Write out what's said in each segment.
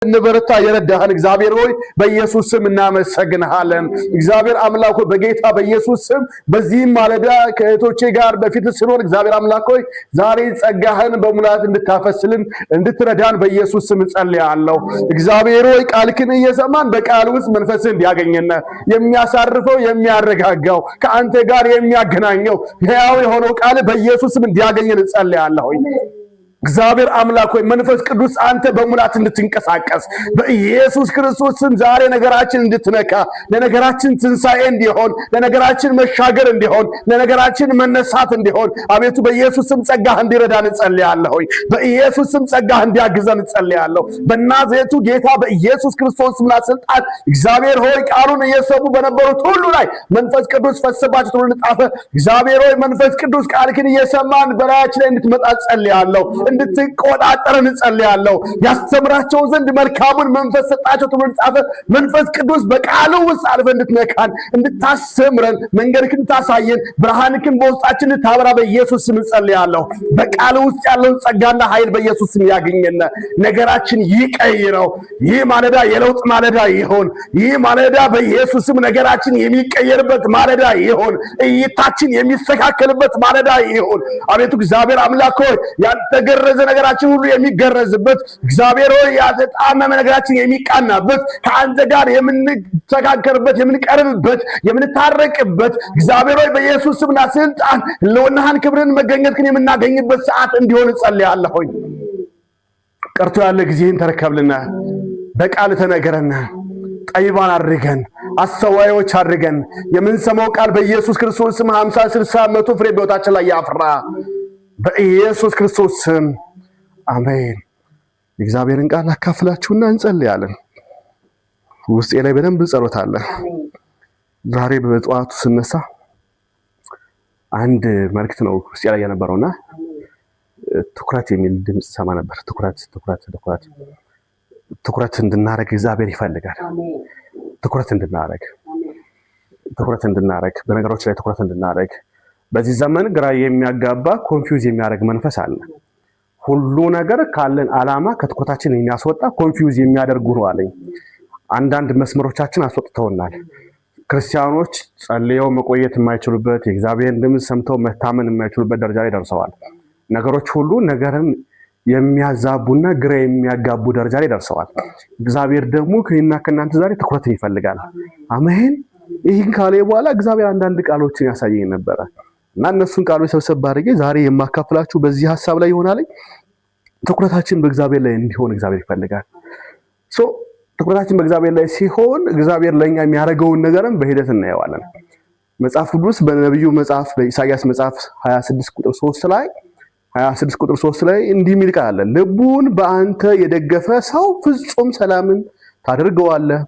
እንበረታ የረዳህን እግዚአብሔር ሆይ በኢየሱስ ስም እናመሰግንሃለን። እግዚአብሔር አምላክ ሆይ በጌታ በኢየሱስ ስም በዚህ ማለዳ ከእህቶቼ ጋር በፊት ስኖር እግዚአብሔር አምላክ ሆይ ዛሬ ጸጋህን በሙላት እንድታፈስልን እንድትረዳን በኢየሱስ ስም ጸልያለሁ። እግዚአብሔር ሆይ ቃልህን እየሰማን በቃል ውስጥ መንፈስን እንዲያገኘን የሚያሳርፈው የሚያረጋጋው ከአንተ ጋር የሚያገናኘው ሕያው የሆነው ቃል በኢየሱስ ስም እንዲያገኘን ጸልያለሁ። እግዚአብሔር አምላክ ሆይ መንፈስ ቅዱስ አንተ በሙላት እንድትንቀሳቀስ በኢየሱስ ክርስቶስ ስም ዛሬ ነገራችን እንድትነካ ለነገራችን ትንሳኤ እንዲሆን ለነገራችን መሻገር እንዲሆን ለነገራችን መነሳት እንዲሆን አቤቱ በኢየሱስ ስም ጸጋህ እንዲረዳን እንጸልያለሁ። በኢየሱስ ስም ጸጋህ እንዲያግዘን እንጸልያለሁ። በናዝሬቱ ጌታ በኢየሱስ ክርስቶስ ስምና ስልጣን እግዚአብሔር ሆይ ቃሉን እየሰሙ በነበሩት ሁሉ ላይ መንፈስ ቅዱስ ፈስባቸው ተብሎ እንደተጻፈ እግዚአብሔር ሆይ መንፈስ ቅዱስ ቃልህን እየሰማን በላያችን ላይ እንድትመጣ ጸልያለሁ። እንድትቆጣጠረን ጸልያለሁ። ያስተምራቸው ዘንድ መልካሙን መንፈስ ሰጣቸው ተብሎ እንደተጻፈ መንፈስ ቅዱስ በቃሉ ውስጥ አልፈ እንድትነካን እንድታስተምረን መንገድህን ታሳየን ብርሃንህን በውስጣችን እንድታበራ በኢየሱስ ስም ጸልያለሁ። በቃሉ ውስጥ ያለውን ጸጋና ኃይል በኢየሱስ ስም ያገኘን ነገራችን ይቀይረው። ይህ ማለዳ የለውጥ ማለዳ ይሁን። ይህ ማለዳ በኢየሱስ ስም ነገራችን የሚቀየርበት ማለዳ ይሁን። እይታችን የሚስተካከልበት ማለዳ ይሁን። አቤቱ እግዚአብሔር አምላክ ሆይ ያልተገረዘ ነገራችን ሁሉ የሚገረዝበት እግዚአብሔር ሆይ ያልተጣመመ ነገራችን የሚቃናበት ከአንተ ጋር የምንተካከርበት የምንቀርብበት የምንታረቅበት እግዚአብሔር ሆይ በኢየሱስ ስምና ስልጣን ለወናህን ክብርን መገኘትክን የምናገኝበት ሰዓት እንዲሆን ጸልያለሁ። ቀርቶ ያለ ጊዜን ተረከብልና በቃል ተነገረና ጠይባን አድርገን አስተዋዮች አድርገን የምንሰማው ቃል በኢየሱስ ክርስቶስ ስም 50 60 100 ፍሬ በሕይወታችን ላይ ያፍራ በኢየሱስ ክርስቶስ ስም አሜን። እግዚአብሔርን ቃል አካፍላችሁና እንጸልያለን። ውስጤ ላይ በደንብ ጸሎት አለ። ዛሬ በጠዋቱ ስነሳ አንድ መልእክት ነው ውስጤ ላይ የነበረውና ትኩረት የሚል ድምጽ ሰማ ነበር። ትኩረት እንድናረግ እግዚአብሔር ይፈልጋል። ትኩረት እንድናረግ በነገሮች ላይ ትኩረት እንድናረግ በዚህ ዘመን ግራ የሚያጋባ ኮንፊውዝ የሚያደርግ መንፈስ አለ። ሁሉ ነገር ካለን ዓላማ ከትኩረታችን የሚያስወጣ ኮንፊውዝ የሚያደርጉ ነው አለኝ። አንዳንድ መስመሮቻችን አስወጥተውናል። ክርስቲያኖች ጸልየው መቆየት የማይችሉበት የእግዚአብሔርን ድምፅ ሰምተው መታመን የማይችሉበት ደረጃ ላይ ደርሰዋል። ነገሮች ሁሉ ነገርን የሚያዛቡና ግራ የሚያጋቡ ደረጃ ላይ ደርሰዋል። እግዚአብሔር ደግሞ ከእኔና ከእናንተ ዛሬ ትኩረትን ይፈልጋል። አሜን። ይህን ካለ በኋላ እግዚአብሔር አንዳንድ ቃሎችን ያሳየኝ ነበረ እና እነሱን ቃሎች ሰብሰብ አድርጌ ዛሬ የማካፍላችሁ በዚህ ሐሳብ ላይ ይሆናል። ትኩረታችን በእግዚአብሔር ላይ እንዲሆን እግዚአብሔር ይፈልጋል። ትኩረታችን በእግዚአብሔር ላይ ሲሆን እግዚአብሔር ለኛ የሚያደርገውን ነገርም በሂደት እናየዋለን። መጽሐፍ ቅዱስ በነብዩ መጽሐፍ በኢሳይያስ መጽሐፍ 26 ቁጥር 3 ላይ እንዲህ የሚል ቃል አለ። ልቡን በአንተ የደገፈ ሰው ፍጹም ሰላምን ታደርገዋለህ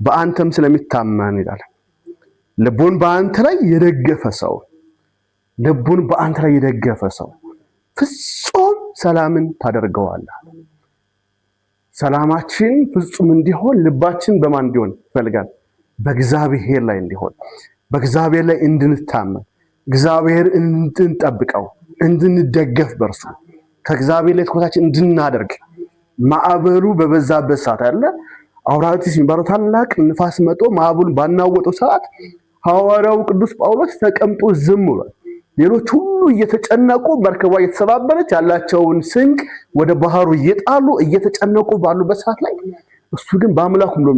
በአንተም ስለሚታመን ይላል። ልቡን በአንተ ላይ የደገፈ ሰው ፍጹም ሰላምን ታደርገዋለህ። ሰላማችን ፍጹም እንዲሆን ልባችን በማን እንዲሆን ይፈልጋል? በእግዚአብሔር ላይ እንዲሆን፣ በእግዚአብሔር ላይ እንድንታመን፣ እግዚአብሔር እንድንጠብቀው፣ እንድንደገፍ በርሱ ከእግዚአብሔር ላይ ትኩረታችን እንድናደርግ ማዕበሉ በበዛበት ሰዓት አለ አውራቲስ የሚባለው ታላቅ ንፋስ መጥቶ ማዕበሉን ባናወጠው ሰዓት ሐዋርያው ቅዱስ ጳውሎስ ተቀምጦ ዝም ብሏል። ሌሎች ሁሉ እየተጨነቁ መርከቧ እየተሰባበረች ያላቸውን ስንቅ ወደ ባህሩ እየጣሉ እየተጨነቁ ባሉበት ሰዓት ላይ እሱ ግን በአምላኩ ብሎ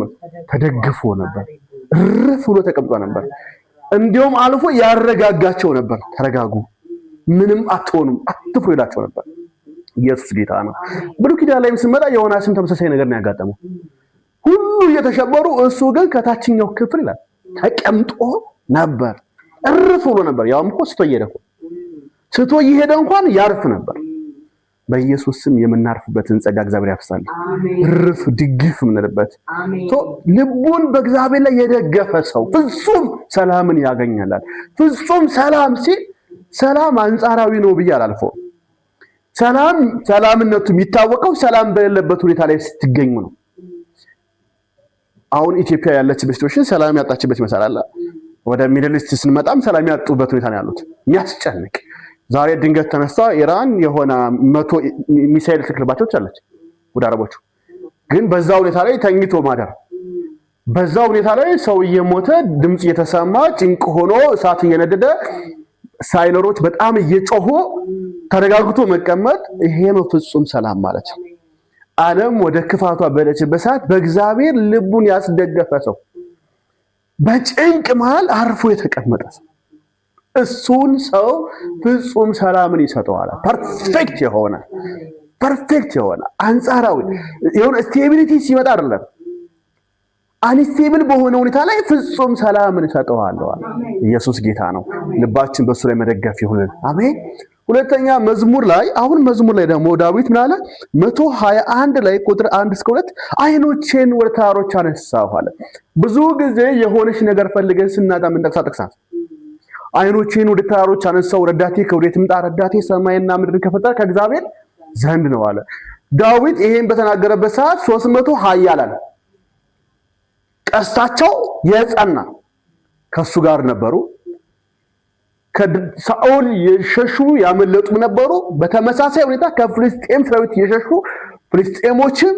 ተደግፎ ነበር። እርፍ ብሎ ተቀምጦ ነበር። እንዲሁም አልፎ ያረጋጋቸው ነበር። ተረጋጉ፣ ምንም አትሆኑም፣ አትፍሩ ይላቸው ነበር። ኢየሱስ ጌታ ነው። ብሉይ ኪዳን ላይም ስንመጣ ዮናስም ተመሳሳይ ነገር ነው ያጋጠመው። ሁሉ እየተሸበሩ እሱ ግን ከታችኛው ክፍል ይላል ተቀምጦ ነበር። እርፍ ብሎ ነበር። ያውም እኮ ስቶ እየሄደ እንኳን ያርፍ ነበር። በኢየሱስ ስም የምናርፍበትን ጸጋ እግዚአብሔር ያፍሳል። እርፍ ድግፍ ምንልበት ልቡን በእግዚአብሔር ላይ የደገፈ ሰው ፍጹም ሰላምን ያገኛል። ፍጹም ሰላም ሲል ሰላም አንጻራዊ ነው ብዬ አላልፈውም። ሰላምነቱ የሚታወቀው ሰላም በሌለበት ሁኔታ ላይ ስትገኙ ነው። አሁን ኢትዮጵያ ያለችበት ሲቹዌሽን ሰላም ያጣችበት ይመስላል። ወደ ሚድል ኢስት ስንመጣም ሰላም ያጡበት ሁኔታ ነው ያሉት። የሚያስጨንቅ ዛሬ ድንገት ተነስታ ኢራን የሆነ 100 ሚሳኤል ትክልባቸው አለች ወደ አረቦቹ። ግን በዛው ሁኔታ ላይ ተኝቶ ማደር በዛው ሁኔታ ላይ ሰው እየሞተ ድምጽ እየተሰማ ጭንቅ ሆኖ እሳት እየነደደ ሳይለሮች በጣም እየጮሁ ተረጋግቶ መቀመጥ ይሄ ነው ፍጹም ሰላም ማለት። ዓለም ወደ ክፋቷ በደረሰበት ሰዓት በእግዚአብሔር ልቡን ያስደገፈ ሰው በጭንቅ መሃል አርፎ የተቀመጠ ሰው እሱን ሰው ፍጹም ሰላምን ይሰጠዋል። ፐርፌክት የሆነ አንጻራዊ የሆነ ስቴቢሊቲ ሲመጣ አይደለም አንስቴብል በሆነ ሁኔታ ላይ ፍጹም ሰላምን ይሰጠዋል። ኢየሱስ ጌታ ነው። ልባችን በሱ ላይ መደገፍ ይሁን። አሜን። ሁለተኛ መዝሙር ላይ ደግሞ ዳዊት ምን አለ? 121 ላይ ቁጥር 1 እስከ 2 አይኖቼን ወደ ተራሮች አነሳሁ አለ። ብዙ ጊዜ የሆነች ነገር ፈልገን ስናጣ ምንጠቅሳት አይኖቼን ወደ ተራሮች አነሳሁ፣ ረዳቴ ከወዴት ይምጣ? ረዳቴ ሰማይና ምድርን ከፈጠረ ከእግዚአብሔር ዘንድ ነው አለ። ዳዊት ይሄን በተናገረበት ሰዓት 300 ኃያላን ቀስታቸው የጸና ከሱ ጋር ነበሩ። ከሳኦል የሸሹ ያመለጡ ነበሩ። በተመሳሳይ ሁኔታ ከፍልስጤም ሰራዊት የሸሹ ፍልስጤሞችም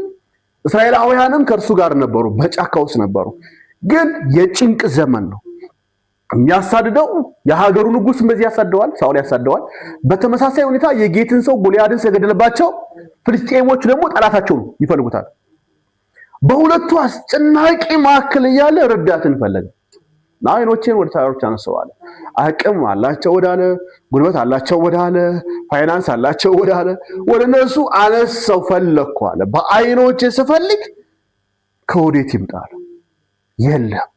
እስራኤላውያንም ከእርሱ ጋር ነበሩ፣ በጫካ ውስጥ ነበሩ። ግን የጭንቅ ዘመን ነው። የሚያሳድደው የሀገሩ ንጉስ በዚህ ያሳደዋል፣ ሳኦል ያሳደዋል። በተመሳሳይ ሁኔታ የጌትን ሰው ጎልያድን ስለገደለባቸው ፍልስጤሞች ደግሞ ጠላታቸውን ይፈልጉታል። በሁለቱ አስጨናቂ መካከል እያለ ረዳትን ፈለገ። አይኖቼን ወደ ተራሮች አነሳዋለሁ። አቅም አላቸው ወዳለ፣ ጉልበት አላቸው ወዳለ፣ ፋይናንስ አላቸው ወዳለ ወደ እነሱ አነሳው ፈለግኩ አለ። በአይኖቼ ስፈልግ ከወዴት ይምጣል? የለም።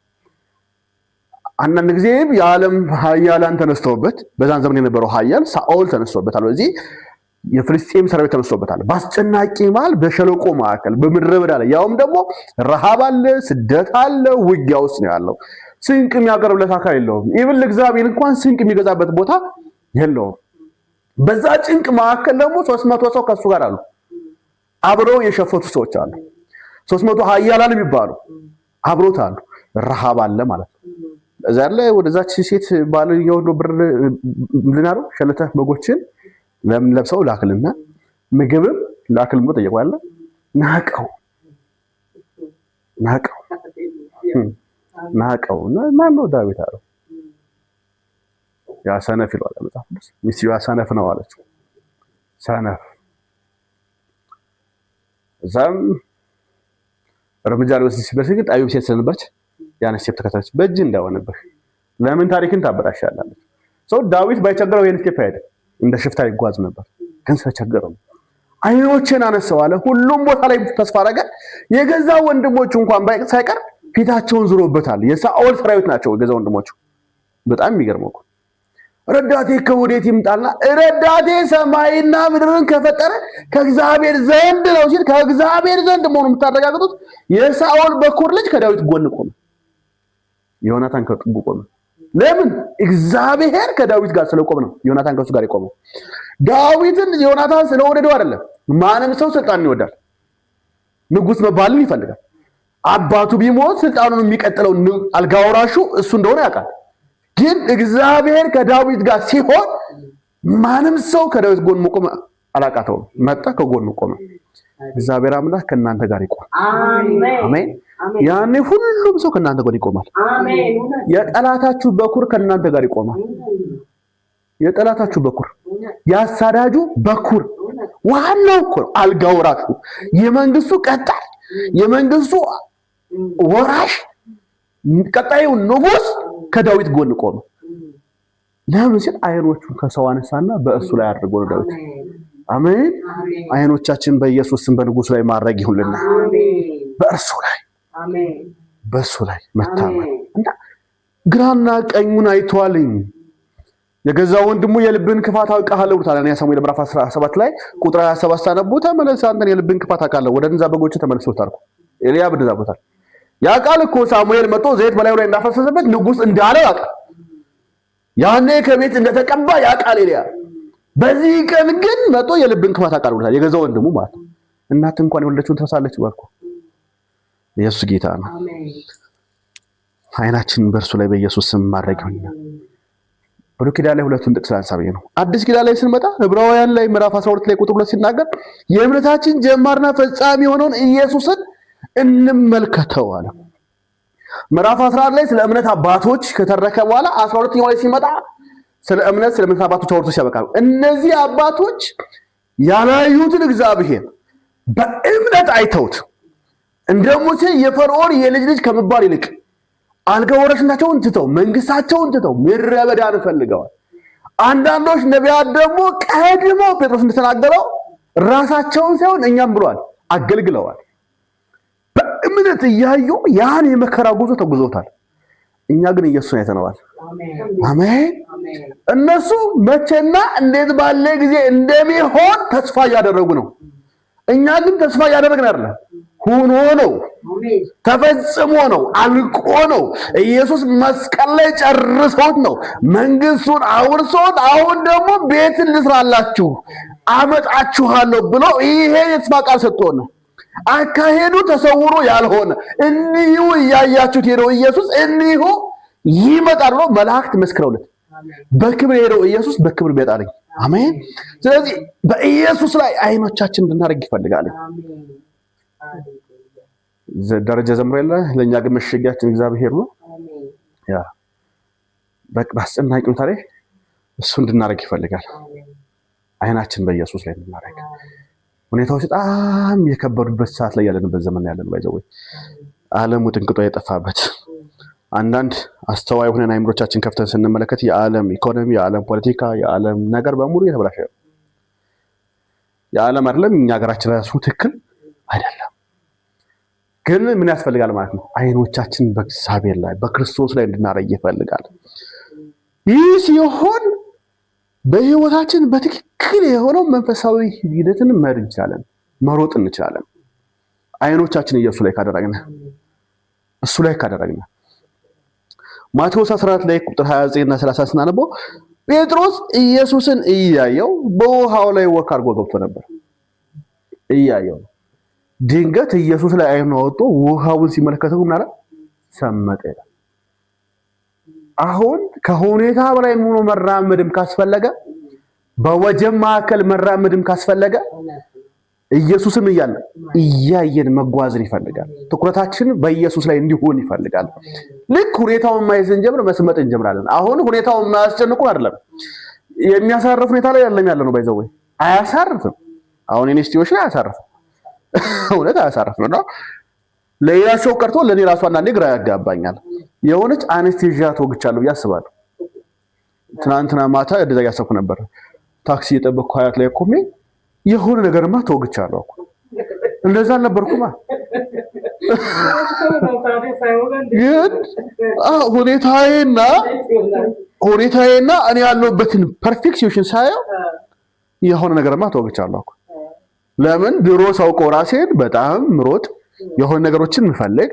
አንዳንድ ጊዜ የዓለም ኃያላን ተነስተውበት በዛን ዘመን የነበረው ኃያል ሳኦል ተነስተውበታል። በዚህ የፍልስጤም ሰራዊት ተነስተውበታል። በአስጨናቂ መሃል በሸለቆ መካከል በምድረ በዳ ላይ ያውም ደግሞ ረሃብ አለ፣ ስደት አለ፣ ውጊያ ውስጥ ነው ያለው። ስንቅ የሚያቀርብለት አካል የለውም። ኢቭን እግዚአብሔር እንኳን ስንቅ የሚገዛበት ቦታ የለውም። በዛ ጭንቅ መካከል ደግሞ 300 ሰው ከሱ ጋር አሉ። አብረው የሸፈቱ ሰዎች አሉ። 300 ኃያላን የሚባሉ አብሮት አሉ። ረሃብ አለ ማለት ነው። እዛ ላይ ወደዛች ሴት ባልየው ብር ልናረው ሸለተ በጎችን ለምን ለብሰው ላክልና ምግብም ላክልም ነው ጠየቀዋል። ናቀው ማን ነው? ዳዊት አለው። ያ ሰነፍ ይላል መጽሐፍ ቅዱስ። ሚስቱ ሰነፍ ነው አለችው። ሰነፍ እዛም እርምጃ ሊወስድ ሲበስግ ጣዩም ሴት ስለነበረች ያን ስቴፕ ተከታተለች። በእጅ እንዳወነብህ ለምን ታሪክን ታበላሻለህ? ሰው ዳዊት ባይቸገረው ይሄን ስቴፕ አይደል እንደ ሽፍታ ይጓዝ ነበር። ግን ስለቸገረው አይኖችን አነሳው አለ። ሁሉም ቦታ ላይ ተስፋ አደረገ። የገዛ ወንድሞቹ እንኳን ሳይቀር ፊታቸውን ዝሮበታል። የሳኦል ሰራዊት ናቸው የገዛ ወንድሞቹ። በጣም የሚገርመው ረዳቴ ከወዴት ይምጣልና ረዳቴ ሰማይና ምድርን ከፈጠረ ከእግዚአብሔር ዘንድ ነው ሲል ከእግዚአብሔር ዘንድ መሆኑን የምታረጋግጡት የሳኦል በኩር ልጅ ከዳዊት ጎን ቆመ። ዮናታን ከጥጉ ቆመ። ለምን? እግዚአብሔር ከዳዊት ጋር ስለቆመ ነው ዮናታን ከሱ ጋር የቆመው። ዳዊትን ዮናታን ስለወደደው አይደለም። ማንም ሰው ስልጣን ይወዳል፣ ንጉስ መባልን ይፈልጋል። አባቱ ቢሞት ስልጣኑን የሚቀጥለው አልጋ ወራሹ እሱ እንደሆነ ያውቃል። ግን እግዚአብሔር ከዳዊት ጋር ሲሆን ማንም ሰው ከዳዊት ጎን መቆም አላቃተውም። መጣ፣ ከጎኑ ቆመ። እግዚአብሔር አምላክ ከእናንተ ጋር ይቆማል። አሜን። ያኔ ሁሉም ሰው ከእናንተ ጋር ይቆማል። የጠላታችሁ በኩር ከእናንተ ጋር ይቆማል። የጠላታችሁ በኩር፣ ያሳዳጁ በኩር ዋናው እኮ አልጋ ወራሹ፣ የመንግስቱ ቀጣይ፣ የመንግስቱ ወራሽ፣ ቀጣዩ ንጉስ ከዳዊት ጎን ቆመ። ለምን ሲል አይኖቹን ከሰው አነሳና በእሱ ላይ አድርጎ ነው ዳዊት። አሜን። አይኖቻችን በኢየሱስ ስም በንጉስ ላይ ማድረግ ይሁንልና በእርሱ ላይ በእሱ ላይ መታመን እና ግራና ቀኙን አይቷልኝ። የገዛ ወንድሙ የልብን ክፋት አውቃለሁ ብሏል። ያ ሳሙኤል ምዕራፍ 17 ላይ ቁጥር 27 ታነቡ ተመለስ፣ አንተን የልብን ክፋት አውቃለሁ። ወደ ንዛ በጎች ተመልሰው ታርኩ ኤልያብ እንደዛ ቦታል። ያ ቃል እኮ ሳሙኤል መጥቶ ዘይት በላዩ ላይ እንዳፈሰሰበት ንጉስ እንዳለ ያውቃል። ያኔ ከቤት እንደተቀባ ያውቃል ኤልያብ። በዚህ ቀን ግን መጥቶ የልብን ክፋት አውቃለሁ ብሏል። የገዛ ወንድሙ ማለት እናት እንኳን የወለደችውን ትረሳለች ባልኩ። ኢየሱስ ጌታ ነው። አይናችንን በእርሱ ላይ በኢየሱስ ስም ማድረግ ይሁንና ብሉይ ኪዳን ላይ ሁለቱን ጥቅስ አንሳብዬ ነው። አዲስ ኪዳን ላይ ስንመጣ ዕብራውያን ላይ ምዕራፍ 12 ላይ ቁጥር 2 ሲናገር የእምነታችን ጀማርና ፈጻሚ የሆነውን ኢየሱስን እንመልከተው አለ። ምዕራፍ 11 ላይ ስለ እምነት አባቶች ከተረከ በኋላ 12ኛው ላይ ሲመጣ ስለ እምነት አባቶች አውርቶ ሲያበቃ እነዚህ አባቶች ያላዩትን እግዚአብሔር በእምነት አይተውት እንደ ሙሴ የፈርዖን የልጅ ልጅ ከመባል ይልቅ አልጋ ወራሽነታቸውን ትተው መንግስታቸውን ትተው ምድረ በዳን ፈልገዋል። አንዳንዶች ነቢያት ደግሞ ቀድመው ጴጥሮስ እንደተናገረው ራሳቸውን ሳይሆን እኛም ብሏል አገልግለዋል። በእምነት እያዩ ያን የመከራ ጉዞ ተጉዘውታል። እኛ ግን ኢየሱስን አይተነዋል። አሜን። እነሱ መቼና እንዴት ባለ ጊዜ እንደሚሆን ተስፋ እያደረጉ ነው። እኛ ግን ተስፋ እያደረግን አይደለም። ሆኖ ነው፣ ተፈጽሞ ነው፣ አልቆ ነው። ኢየሱስ መስቀል ላይ ጨርሶት ነው መንግስቱን አውርሶት አሁን ደግሞ ቤትን ልስራላችሁ አመጣችኋለሁ ብሎ ይሄ የተስፋ ቃል ሰጥቶን ነው። አካሄዱ ተሰውሮ ያልሆነ እንዲሁ እያያችሁት ሄደው ኢየሱስ እንዲሁ ይመጣል ብሎ መላእክት መስክረውለት በክብር ሄደው ኢየሱስ በክብር ቢያጣለኝ። አሜን። ስለዚህ በኢየሱስ ላይ አይኖቻችን እንድናደርግ ይፈልጋል። ደረጃ ዘምረለ ለኛ ግን መሸጊያችን እግዚአብሔር ነው። ያ በአስጨናቂ ሁኔታ ላይ እሱ እንድናደርግ ይፈልጋል። አይናችን በኢየሱስ ላይ እንድናደርግ ሁኔታዎች በጣም የከበዱበት ሰዓት ላይ ያለንበት ዘመን ያለን ባይዘው ዓለሙ ጥንቅጦ የጠፋበት አንዳንድ አስተዋይ ሆነን አይምሮቻችን ከፍተን ስንመለከት የዓለም ኢኮኖሚ፣ የዓለም ፖለቲካ፣ የዓለም ነገር በሙሉ የተበላሸ ነው። የዓለም አይደለም እኛ ሀገራችን ራሱ ትክክል አይደለም። ግን ምን ያስፈልጋል ማለት ነው? አይኖቻችን በእግዚአብሔር ላይ በክርስቶስ ላይ እንድናረግ ይፈልጋል። ይህ ሲሆን በህይወታችን በትክክል የሆነው መንፈሳዊ ሂደትን መር እንችላለን፣ መሮጥ እንችላለን። አይኖቻችን ኢየሱስ ላይ ካደረግን እሱ ላይ ካደረግን ማቴዎስ 14 ላይ ቁጥር 29 እና 30 ስናነበው ጴጥሮስ ኢየሱስን እያየው በውሃው ላይ ወክ አድርጎ ገብቶ ነበር። እያየው ድንገት ኢየሱስ ላይ አይኑ አወጣ፣ ውሃውን ሲመለከተው ምናለ ሰመጠ። አሁን ከሁኔታ በላይ ሆኖ መራመድም ካስፈለገ በወጀብ ማዕከል መራመድም ካስፈለገ ኢየሱስም እያየን መጓዝን ይፈልጋል። ትኩረታችን በኢየሱስ ላይ እንዲሆን ይፈልጋል። ልክ ሁኔታውን ማየት ስንጀምር መስመጥ እንጀምራለን። አሁን ሁኔታውን ማያስጨንቁ አይደለም፣ የሚያሳርፍ ሁኔታ ላይ ያለ ነው። ባይዘው አያሳርፍም። አሁን ኢንስቲትዩሽን ላይ አያሳርፍም፣ እውነት አያሳርፍም ነው። ለሌላ ሰው ቀርቶ ለኔ ራሱ አንዳንዴ ግራ ያጋባኛል። የሆነች አነስቴዥያ ተወግቻለሁ ያስባለሁ። ትናንትና ማታ እንደዛ ያሰብኩ ነበር። ታክሲ እየጠበቅኩ ሀያት ላይ ቆሜ የሆነ ነገርማ ተወግቻለሁ እኮ እንደዛ አልነበርኩማ። ግን ሁኔታዬና እኔ ያለሁበትን ፐርፌክሽን ሳየው የሆነ ነገርማ ተወግቻለሁ እኮ። ለምን ድሮ ሳውቀው ራሴን በጣም ምሮጥ የሆነ ነገሮችን ምፈልግ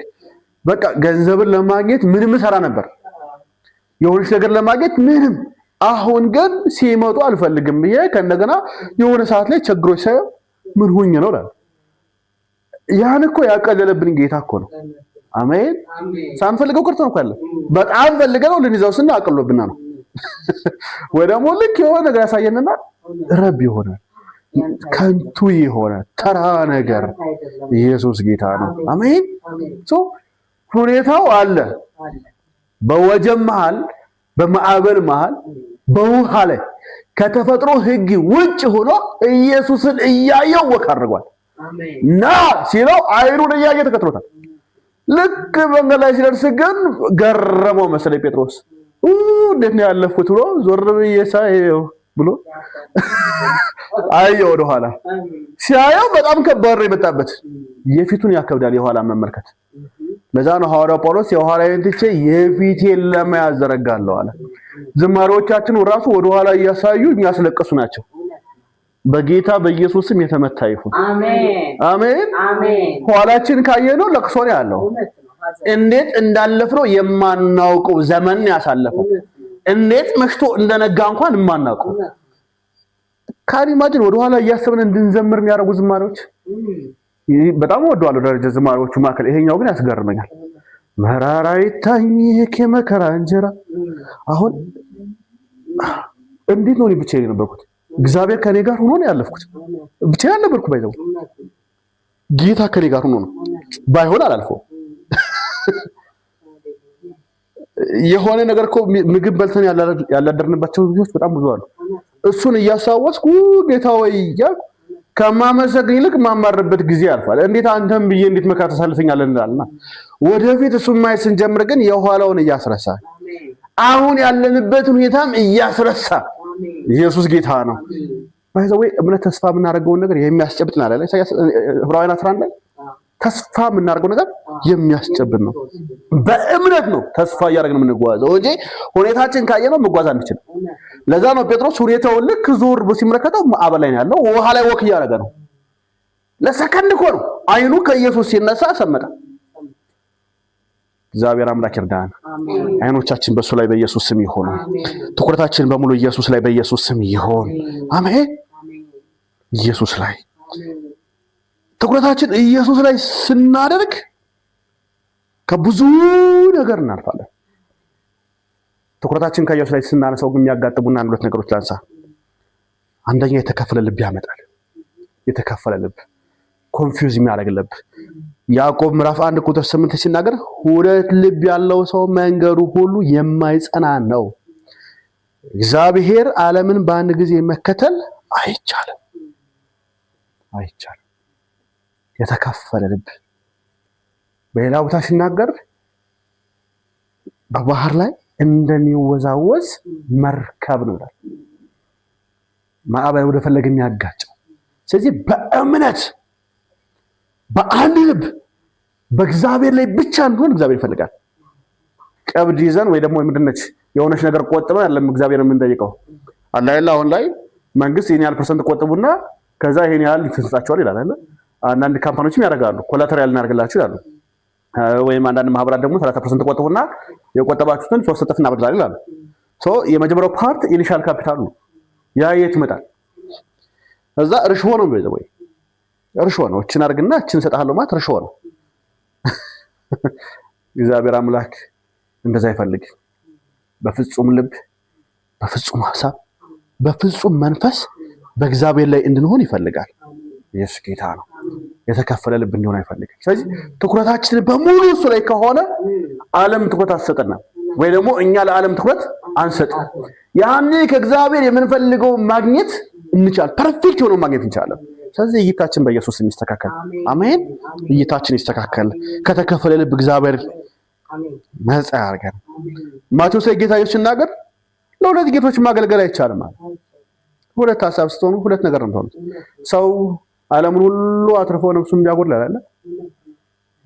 በቃ ገንዘብን ለማግኘት ምንም ሰራ ነበር፣ የሆነች ነገር ለማግኘት ምንም። አሁን ግን ሲመጡ አልፈልግም ብዬ ከእንደገና የሆነ ሰዓት ላይ ቸግሮች ሳይው ምን ሆኜ ነው እላለሁ። ያን እኮ ያቀለለብን ጌታ እኮ ነው። አሜን። ሳንፈልገው ቀርቶ ነው ያለ በጣም ፈልገነው ልንይዘው ስና አቀሎብና ነው። ወይ ደግሞ ልክ የሆነ ነገር ያሳየንና ረብ የሆነ ከንቱ የሆነ ተራ ነገር ኢየሱስ ጌታ ነው። አሜን። ሁኔታው አለ በወጀብ መሃል፣ በማዕበል መሃል፣ በውሃ ላይ ከተፈጥሮ ሕግ ውጭ ሆኖ ኢየሱስን እያየው ወክ አድርጓል። ና ሲለው አይኑን እያየ ተከትሎታል። ልክ መንገድ ላይ ሲደርስ ግን ገረመው መሰለኝ ጴጥሮስ። እንዴት ነው ያለፍኩት ብሎ ዞር ብዬ ሳየው ብሎ አየው ወደ ኋላ ሲያየው በጣም ከባድ ነው የመጣበት። የፊቱን ያከብዳል የኋላ መመልከት። ለዛ ነው ሐዋርያው ጳውሎስ የኋላዬን ትቼ የፊቴን ለመያዝ ዘረጋለሁ አለ። ዝማሬዎቻችን ራሱ ወደ ኋላ እያሳዩ የሚያስለቅሱ ናቸው። በጌታ በኢየሱስም የተመታ ይሁን። አሜን አሜን። ኋላችን ካየነው ለቅሶ ነው ያለው። እንዴት እንዳለፍነው የማናውቀው ዘመን ያሳለፈው፣ እንዴት መሽቶ እንደነጋ እንኳን የማናውቀው። ካን ኢማጂን ወደ ኋላ እያሰብን እንድንዘምር የሚያደርጉ ዝማሬዎች በጣም ወደዋለሁ። ደረጃ ዝማሬዎቹ ማከለ ይሄኛው ግን ያስገርመኛል። መራራ ይታኝ ከመከራ እንጀራ። አሁን እንዴት ነው ብቻዬን የነበርኩት? እግዚአብሔር ከኔ ጋር ሆኖ ነው ያለፍኩት። ብቻዬን ነበርኩ ባይዘው ጌታ ከኔ ጋር ሆኖ ነው። ባይሆን አላልፈው። የሆነ ነገር እኮ ምግብ በልተን ያላደርንባቸው ጊዜዎች በጣም ብዙ አሉ። እሱን እያሳወስኩ ጌታ ወይ እያልኩ ከማመሰግን ይልቅ ማማርበት ጊዜ አልፏል። እንዴት አንተም ብዬ እንዴት መከራ ታሳልፈኛለህ እንላልና ወደፊት እሱን ማየት ስንጀምር ግን የኋላውን እያስረሳ አሁን ያለንበት ሁኔታም እያስረሳ ኢየሱስ ጌታ ነው። ባይዘው እምነት ተስፋ የምናደርገውን ነገር የሚያስጨብጥ ነው አይደል? ዕብራውያን 11 ላይ ተስፋ የምናደርገው ነገር የሚያስጨብጥ ነው። በእምነት ነው ተስፋ እያደረግን የምንጓዘው እንጂ ሁኔታችን ካየነው መጓዝ አንችልም። ለዛ ነው ጴጥሮስ ሁኔታውን ልክ ዞር ብሎ ሲመለከተው ማዕበል ላይ ነው ያለው፣ ውሃ ላይ ወክ እያደረገ ነው። ለሰከንድ እኮ ነው አይኑ ከኢየሱስ ሲነሳ ሰመጠ። እግዚአብሔር አምላክ ይርዳን። አይኖቻችን በሱ ላይ በኢየሱስ ስም ይሆኑ። ትኩረታችን በሙሉ ኢየሱስ ላይ በኢየሱስ ስም ይሆን። አሜን። ኢየሱስ ላይ ትኩረታችን ኢየሱስ ላይ ስናደርግ ከብዙ ነገር እናልፋለን። ትኩረታችን ከኢየሱስ ላይ ስናነሳው ግን የሚያጋጥሙና አንድ ሁለት ነገሮች ላንሳ። አንደኛ የተከፈለ ልብ ያመጣል። የተከፈለ ልብ፣ ኮንፊውዝ የሚያደርግ ልብ። ያዕቆብ ምዕራፍ 1 ቁጥር 8 ሲናገር ሁለት ልብ ያለው ሰው መንገዱ ሁሉ የማይጸና ነው። እግዚአብሔር ዓለምን በአንድ ጊዜ መከተል አይቻልም። የተከፈለ ልብ። በሌላ ቦታ ሲናገር በባህር ላይ እንደሚወዛወዝ መርከብ ነው ይላል። ማዕበል ወደ ፈለገ የሚያጋጨው። ስለዚህ በእምነት በአንድ ልብ በእግዚአብሔር ላይ ብቻ እንድንሆን እግዚአብሔር ይፈልጋል። ቀብድ ይዘን ወይ ደግሞ ምንድነች የሆነች ነገር ቆጥበን አይደለም እግዚአብሔር የምንጠይቀው። አላህ አሁን ላይ መንግስት ይሄን ያህል ፐርሰንት ቆጥቡና ከዛ ይሄን ያህል ይሰጣቸዋል ይላል አይደል? አንዳንድ ካምፓኒዎችም ያደርጋሉ። ኮላተራል እናደርግላችሁ ይላሉ። ወይም አንዳንድ ማህበራት ደግሞ 30% ቆጥቡና የቆጠባችሁትን 3 እጥፍ እናበድራለን ይላሉ። የመጀመሪያው ፓርት ኢኒሻል ካፒታል ነው። ያ የት ይመጣል? እዛ እርሾ ነው ወይ እርሾ ነው። እችን አድርግና እችን ሰጣለሁ ማለት እርሾ ነው። እግዚአብሔር አምላክ እንደዛ ይፈልግ። በፍጹም ልብ፣ በፍጹም ሐሳብ፣ በፍጹም መንፈስ በእግዚአብሔር ላይ እንድንሆን ይፈልጋል። ኢየሱስ ጌታ ነው። የተከፈለ ልብ እንዲሆን አይፈልግም። ስለዚህ ትኩረታችን በሙሉ እሱ ላይ ከሆነ ዓለም ትኩረት አትሰጠንም፣ ወይ ደግሞ እኛ ለዓለም ትኩረት አንሰጥም። ያኔ ከእግዚአብሔር የምንፈልገው ማግኘት እንችላለን። ፐርፌክት የሆነው ማግኘት እንችላለን። ስለዚህ እይታችን በኢየሱስ ይስተካከል። አሜን። እይታችን ይስተካከል። ከተከፈለ ልብ እግዚአብሔር ነፃ ያርገን። ማቴዎስ ላይ ጌታ ኢየሱስ ሲናገር ለሁለት ጌቶች ማገልገል አይቻልም ማለት ሁለት ሐሳብ ስትሆኑ ሁለት ነገር ነው የምትሆኑት። ሰው ዓለምን ሁሉ አትርፎ ነፍሱን ቢያጎድል አይደል?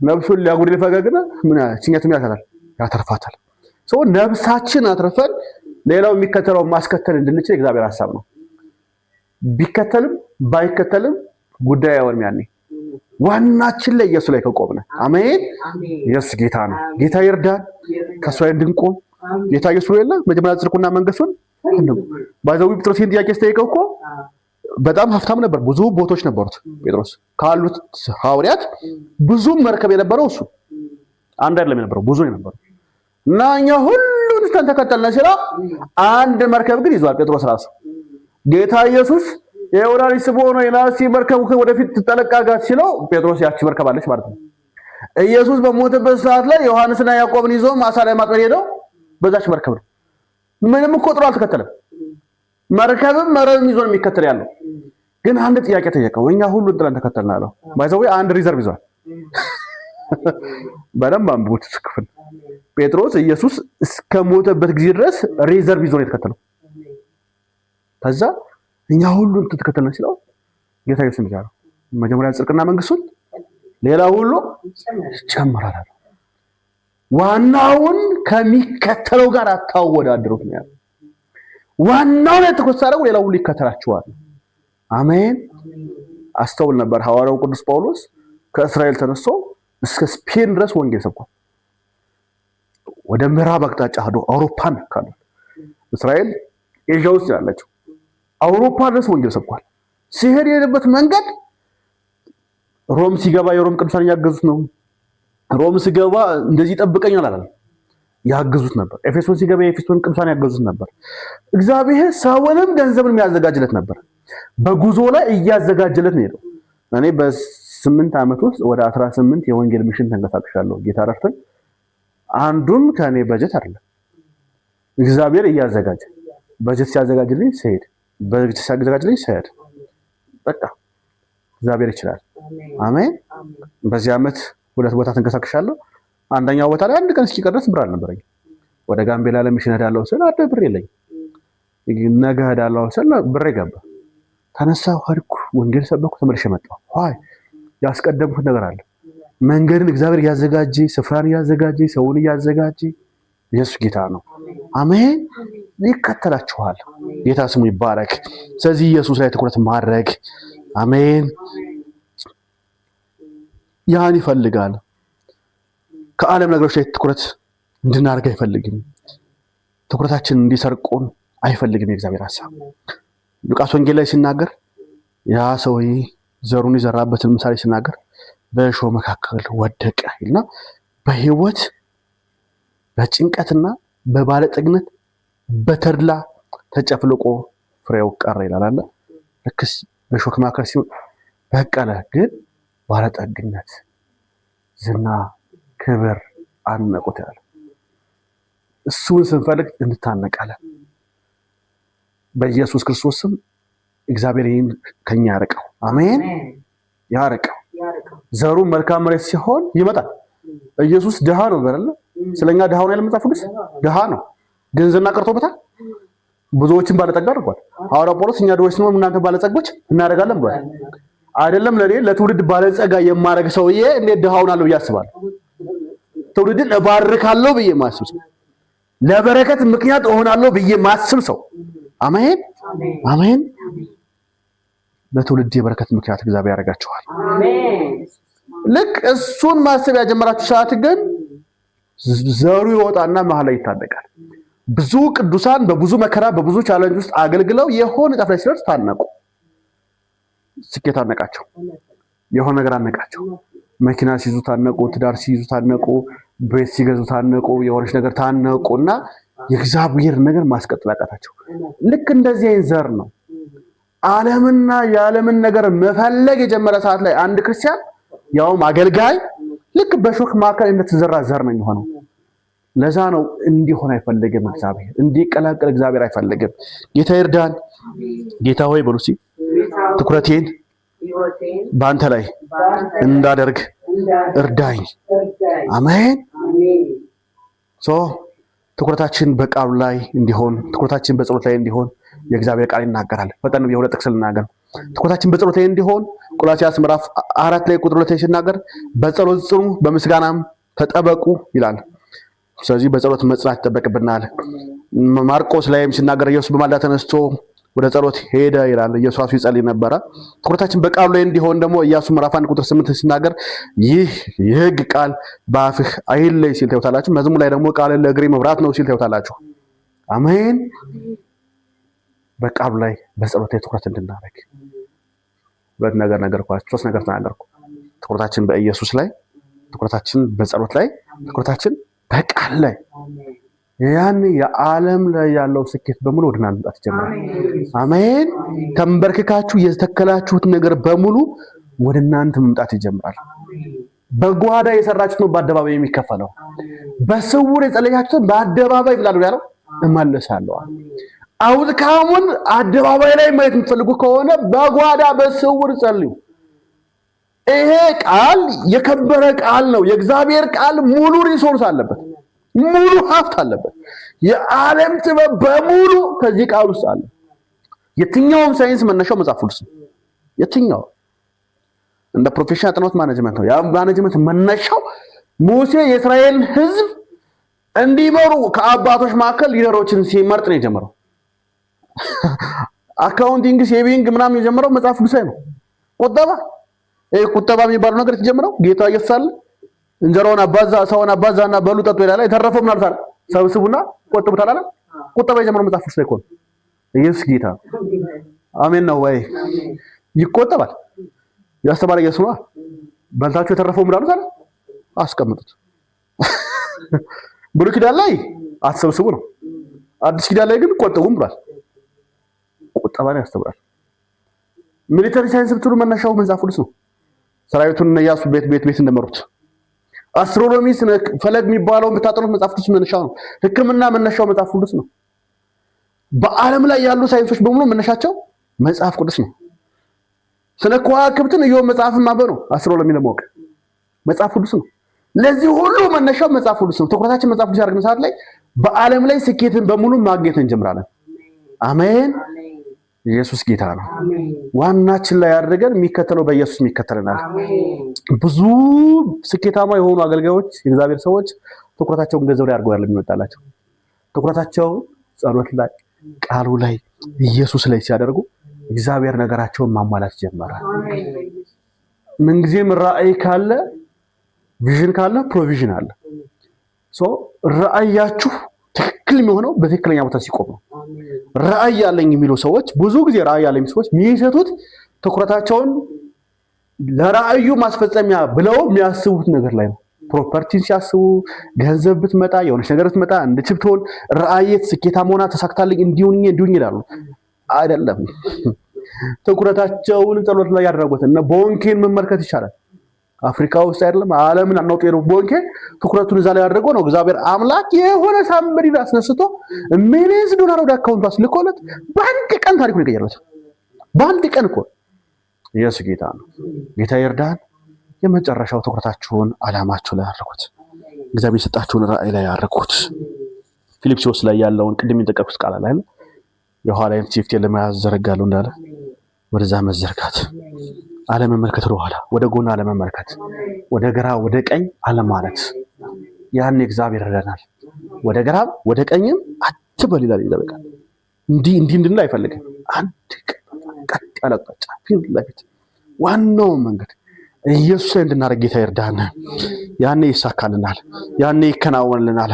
ነፍሱን ሊያጎድል ፈገግና ምን ሲኛቱም ያተርፋታል። ሰው ነፍሳችን አትርፈን ሌላው የሚከተለው ማስከተል እንድንችል እግዚአብሔር ሐሳብ ነው። ቢከተልም ባይከተልም ጉዳይ አይሆንም። ያኔ ዋናችን ላይ ኢየሱስ ላይ ከቆምነ አሜን። ኢየሱስ ጌታ ነው። ጌታ ይርዳን። ከሱ ላይ እንድንቆም ጌታ ኢየሱስ የለ መጀመሪያ ጽድቁና መንግስቱን ባይዘው ጴጥሮስን ጥያቄ ሲጠይቀው እኮ በጣም ሀብታም ነበር። ብዙ ቦታዎች ነበሩት። ጴጥሮስ ካሉት ሐዋርያት ብዙ መርከብ የነበረው እሱ አንድ አይደለም የነበረው ብዙ የነበረው እና እኛ ሁሉን ተከተልነ ሲላ አንድ መርከብ ግን ይዟል ጴጥሮስ ራሱ። ጌታ ኢየሱስ የወራሪ ስምዖን የናሲ መርከብ ወደፊት ተጠለቃጋት ሲለው ጴጥሮስ ያቺ መርከብ አለች ማለት ነው። ኢየሱስ በሞተበት ሰዓት ላይ ዮሐንስና ያዕቆብን ይዞ ማሳ ላይ ማጥመድ ሄደው በዛች መርከብ ነው። ምንም እኮ ጥሩ አልተከተለም። መርከብም መረብም ይዞ ነው የሚከተል ያለው። ግን አንድ ጥያቄ ጠየቀው። እኛ ሁሉን ጥለን ተከተልን አለው። ባይዘው አንድ ሪዘርቭ ይዟል። በደንብ አንብቡት ክፍል። ጴጥሮስ ኢየሱስ እስከ ሞተበት ጊዜ ድረስ ሪዘርቭ ይዞ ነው የተከተለው። ከዛ እኛ ሁሉን ተከተልን ሲለው ጌታ ኢየሱስ ነው መጀመሪያ ጽድቅና መንግስቱን ሌላ ሁሉ ይጨመራል። ዋናውን ከሚከተለው ጋር አታወዳድሩት ነው ያለው። ዋናው ላይ ተኮሳረው ሌላው ሁሉ ይከተላችኋል። አሜን። አስተውል ነበር ሐዋርያው ቅዱስ ጳውሎስ ከእስራኤል ተነስቶ እስከ ስፔን ድረስ ወንጌል ሰብኳል። ወደ ምዕራብ አቅጣጫ ሄዶ አውሮፓን ካለ እስራኤል ኤዥያ ውስጥ ያለችው አውሮፓ ድረስ ወንጌል ሰብኳል። ሲሄድ የሄደበት መንገድ ሮም ሲገባ የሮም ቅዱሳን ያገዙት ነው። ሮም ሲገባ እንደዚህ ጠብቀኛል አላለም፣ ያገዙት ነበር። ኤፌሶን ሲገባ የኤፌሶን ቅዱሳን ያገዙት ነበር። እግዚአብሔር ሰውንም ገንዘብንም ያዘጋጅለት ነበር። በጉዞ ላይ እያዘጋጀለት ነው ሄደው። እኔ 8 ዓመት ውስጥ ወደ 18 የወንጌል ሚሽን ተንቀሳቅሻለሁ። ጌታ ረድቶኝ አንዱም ከኔ በጀት አይደለም እግዚአብሔር እያዘጋጀ በጀት ሲያዘጋጅልኝ ሲሄድ በጀት ሲያዘጋጅልኝ ሲሄድ በቃ እግዚአብሔር ይችላል። አሜን። በዚህ ዓመት 2 ቦታ ተንቀሳቅሻለሁ። አንደኛው ቦታ ላይ አንድ ቀን እስኪቀርስ ብር አልነበረኝ። ወደ ጋምቤላ ለሚሽን ሄዳለሁ ስል አደ ብር የለኝ። ነገ ሄዳለሁ ስል ብር ገባ። ተነሳሁ፣ ሄድኩ፣ ወንጌል ሰበኩ፣ ተመልሼ መጣሁ። አይ ያስቀደምኩት ነገር አለ። መንገድን እግዚአብሔር ያዘጋጀ፣ ስፍራን ያዘጋጀ፣ ሰውን ያዘጋጀ ኢየሱስ ጌታ ነው። አሜን። ይከተላችኋል። ጌታ ስሙ ይባረክ። ስለዚህ ኢየሱስ ላይ ትኩረት ማድረግ አሜን ያን ይፈልጋል። ከዓለም ነገሮች ላይ ትኩረት እንድናደርግ አይፈልግም። ትኩረታችን እንዲሰርቁን አይፈልግም የእግዚአብሔር ሐሳብ። ሉቃስ ወንጌል ላይ ሲናገር ያ ሰውዬ ዘሩን የዘራበትን ምሳሌ ሲናገር በእሾህ መካከል ወደቀ ይልና በህይወት በጭንቀትና በባለጠግነት በተድላ ተጨፍልቆ ፍሬው ቀረ ይላል አለ። ልክስ በእሾህ መካከል ሲሆን በቀለ፣ ግን ባለጠግነት፣ ዝና፣ ክብር አነቁት ያለ። እሱን ስንፈልግ እንታነቃለን። በኢየሱስ ክርስቶስ ስም እግዚአብሔር ይህን ከኛ ያርቀው። አሜን። ያርቀው። ዘሩ መልካም መሬት ሲሆን ይመጣል። ኢየሱስ ድሃ ነው አይደል? ስለኛ ድሃው ነው ያለ መጽሐፍ ቅዱስ። ድሃ ነው ግን ዝና ቀርቶበታል። ብዙዎችን ባለጠጋ አድርጓል። ሐዋርያው ጳውሎስ እኛ ድሆች ስንሆን እናንተ ባለጸጎች እናደርጋለን ብሏል። አይደለም ለኔ ለትውልድ ባለጸጋ የማረግ ሰውዬ እንዴት ድሃውን አለው ብዬ አስባለሁ። ትውልድን እባርካለሁ ብዬ ማስብ ሰው፣ ለበረከት ምክንያት እሆናለሁ ብዬ ማስብ ሰው አሜን አሜን። ለትውልድ የበረከት ምክንያት እግዚአብሔር ያደርጋችኋል። አሜን። ልክ እሱን ማሰብ ያጀመራችሁ ሰዓት ግን ዘሩ ይወጣና መሀል ላይ ይታነቃል። ብዙ ቅዱሳን በብዙ መከራ በብዙ ቻሌንጅ ውስጥ አገልግለው የሆነ ጫፍ ላይ ሲደርስ ታነቁ። ስኬት አነቃቸው፣ የሆነ ነገር አነቃቸው። መኪና ሲይዙ ታነቁ፣ ትዳር ሲይዙ ታነቁ፣ ቤት ሲገዙ ታነቁ፣ የሆነች ነገር ታነቁና የእግዚአብሔር ነገር ማስቀጠል አቃታቸው። ልክ እንደዚህ አይነት ዘር ነው ዓለምና የዓለምን ነገር መፈለግ የጀመረ ሰዓት ላይ አንድ ክርስቲያን ያውም አገልጋይ ልክ በእሾህ መካከል እንደተዘራ ዘር ነው የሚሆነው። ለዛ ነው እንዲሆን አይፈልግም እግዚአብሔር፣ እንዲቀላቀል እግዚአብሔር አይፈልግም። ጌታ ይርዳን። ጌታ ሆይ በሉሲ ትኩረቴን በአንተ ላይ እንዳደርግ እርዳኝ። አሜን። ትኩረታችን በቃሉ ላይ እንዲሆን፣ ትኩረታችን በጸሎት ላይ እንዲሆን የእግዚአብሔር ቃል ይናገራል። ፈጠን ብዬ 2 ጥቅስ ልናገር። ትኩረታችን በጸሎት ላይ እንዲሆን ቆላስይስ ምዕራፍ 4 ላይ ቁጥር 2 ሲናገር በጸሎት ጽኑ፣ በምስጋናም ተጠበቁ ይላል። ስለዚህ በጸሎት መጽናት ይጠበቅብናል። ማርቆስ ላይም ሲናገር ኢየሱስ በማለዳ ተነስቶ ወደ ጸሎት ሄደ ይላል። ኢየሱስ ራሱ ይጸልይ ነበር። ትኩረታችን በቃሉ ላይ እንዲሆን ደግሞ ኢያሱ ምዕራፍ 1 ቁጥር 8 ሲናገር ይህ የሕግ ቃል በአፍህ አይለይ ሲል ታዩታላችሁ። መዝሙር ላይ ደግሞ ቃል ለእግሬ መብራት ነው ሲል ታዩታላችሁ። አሜን። በቃሉ ላይ በጸሎት ላይ ትኩረት እንድናደርግ ሁለት ነገር ነገርኳችሁ፣ 3 ነገር ተናገርኩ። ትኩረታችን በኢየሱስ ላይ፣ ትኩረታችን በጸሎት ላይ፣ ትኩረታችን በቃል ላይ። ያን የዓለም ላይ ያለው ስኬት በሙሉ ወደ እናንተ መምጣት ይጀምራል። አሜን። ተንበርክካችሁ የተከላችሁት ነገር በሙሉ ወደ እናንተ መምጣት ይጀምራል። በጓዳ የሰራችሁት ነው በአደባባይ የሚከፈለው። በስውር የጸለያችሁት በአደባባይ ብላችሁ ያለው እመለሳለሁ። አውጥካሙን አደባባይ ላይ ማየት የምትፈልጉ ከሆነ በጓዳ በስውር ጸልዩ። ይሄ ቃል የከበረ ቃል ነው። የእግዚአብሔር ቃል ሙሉ ሪሶርስ አለበት፣ ሙሉ ሀብት አለበት። የዓለም ጥበብ በሙሉ ከዚህ ቃል ውስጥ አለ። የትኛውም ሳይንስ መነሻው መጽሐፍ ቅዱስ ነው። የትኛው እንደ ፕሮፌሽናል ጥናት ማኔጅመንት ነው። ያ ማኔጅመንት መነሻው ሙሴ የእስራኤል ሕዝብ እንዲመሩ ከአባቶች መካከል ሊደሮችን ሲመርጥ ነው የጀመረው። አካውንቲንግ፣ ሴቪንግ ምናምን የጀመረው መጽሐፍ ቅዱስ ነው። ቁጠባ የሚባለው ነገር የተጀመረው ጌታ ኢየሱስ አለ እንጀራውን አባዛ ሰውን አባዛና በሉ ጠጡ ይላል። የተረፈው ምን አልታለ ሰብስቡና ቆጥቡ ታላላ። ቁጠባ የጀመረው መጽሐፍ ቅዱስ ላይ እኮ ኢየሱስ ጌታ አሜን ነው ወይ? ይቆጠባል። ያስተማረ ኢየሱስ ነው። በልታችሁ የተረፈው ምን አሉት አለ አስቀምጡት። ብሉይ ኪዳን ላይ አትሰብስቡ ነው። አዲስ ኪዳን ላይ ግን ቆጥቡም ብሏል። ቁጠባን ያስተምራል። ሚሊተሪ ሳይንስ ብትሉ መነሻው መጽሐፍ ቅዱስ ነው። ሰራዊቱን ኢያሱ ቤት እንደመሩት አስትሮኖሚ ፈለግ የሚባለው የምታጠኑት መጽሐፍ ቅዱስ መነሻው ነው። ሕክምና መነሻው መጽሐፍ ቅዱስ ነው። በዓለም ላይ ያሉ ሳይንሶች በሙሉ መነሻቸው መጽሐፍ ቅዱስ ነው። ስለ ከዋክብትን ኢዮብ መጽሐፍን ማንበብ ነው። አስትሮኖሚ ለማወቅ መጽሐፍ ቅዱስ ነው። ለዚህ ሁሉ መነሻው መጽሐፍ ቅዱስ ነው። ትኩረታችን መጽሐፍ ቅዱስ ያደረግን ሰዓት ላይ በዓለም ላይ ስኬትን በሙሉ ማግኘት እንጀምራለን። አሜን። ኢየሱስ ጌታ ነው። ዋናችን ላይ ያደረገን የሚከተለው በኢየሱስ የሚከተለናል። ብዙ ስኬታማ የሆኑ አገልጋዮች የእግዚአብሔር ሰዎች ትኩረታቸውን ገንዘብ ላይ አድርገው ያለ የሚወጣላቸው ትኩረታቸው ጸሎት ላይ ቃሉ ላይ ኢየሱስ ላይ ሲያደርጉ እግዚአብሔር ነገራቸውን ማሟላት ጀመራል። ምንጊዜም ራእይ ካለ ቪዥን ካለ ፕሮቪዥን አለ። ራእያችሁ ትክክል የሚሆነው በትክክለኛ ቦታ ሲቆም ነው። ራእይ ያለኝ የሚሉ ሰዎች ብዙ ጊዜ ራእይ ያለኝ ሰዎች የሚሰጡት ትኩረታቸውን ለራእዩ ማስፈጸሚያ ብለው የሚያስቡት ነገር ላይ ነው። ፕሮፐርቲን ሲያስቡ ገንዘብ ብትመጣ የሆነች ነገር ብትመጣ እንድትብቶን ራእይት ስኬታማ ሆና ተሳክታልኝ እንዲሁኝ ይላሉ። አይደለም። ትኩረታቸውን ጸሎት ላይ ያደረጉት እና ቦንኬን መመልከት ይቻላል። አፍሪካ ውስጥ አይደለም ዓለምን አናውጤሩ ቦንኬ ትኩረቱን እዛ ላይ ያደረገው ነው። እግዚአብሔር አምላክ የሆነ ሳምሪ አስነስቶ ሚሊየንስ ዶላር ወደ አካውንቱ አስልኮለት በአንድ ቀን ታሪኩን ይቀየራል። በአንድ ቀን እኮ ኢየሱስ ጌታ ነው። ጌታ ይርዳን። የመጨረሻው ትኩረታችሁን ዓላማችሁ ላይ ያደርጉት። እግዚአብሔር የሰጣችሁን ራእይ ላይ ያደርጉት። ፊልጵስዩስ ላይ ያለውን ቅድም የጠቀስኩት ቃል አለ አይደል? የኋላዬን ሴፍቲን ለመያዝ ዘረጋለሁ እንዳለ ወደዛ መዘርጋት፣ አለመመልከት፣ ወደ ጎን አለመመልከት፣ ወደ ግራ ወደ ቀኝ አለማለት። ያን እግዚአብሔር ይረዳናል። ወደ ግራም ወደ ቀኝም አትበል ይላል እግዚአብሔር። እንዲህ እንድንል አይፈልግም። አንድ ቀጥ ያለ አቅጣጫ ፊት ለፊት ዋናው መንገድ ኢየሱስ እንድናደርግ ጌታ ይርዳን። ያኔ ይሳካልናል። ያኔ ይከናወንልናል።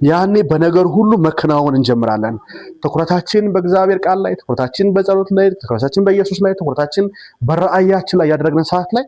ያኔ በነገር ሁሉ መከናወን እንጀምራለን። ትኩረታችን በእግዚአብሔር ቃል ላይ፣ ትኩረታችን በጸሎት ላይ፣ ትኩረታችን በኢየሱስ ላይ፣ ትኩረታችን በራእያችን ላይ ያደረግን ሰዓት ላይ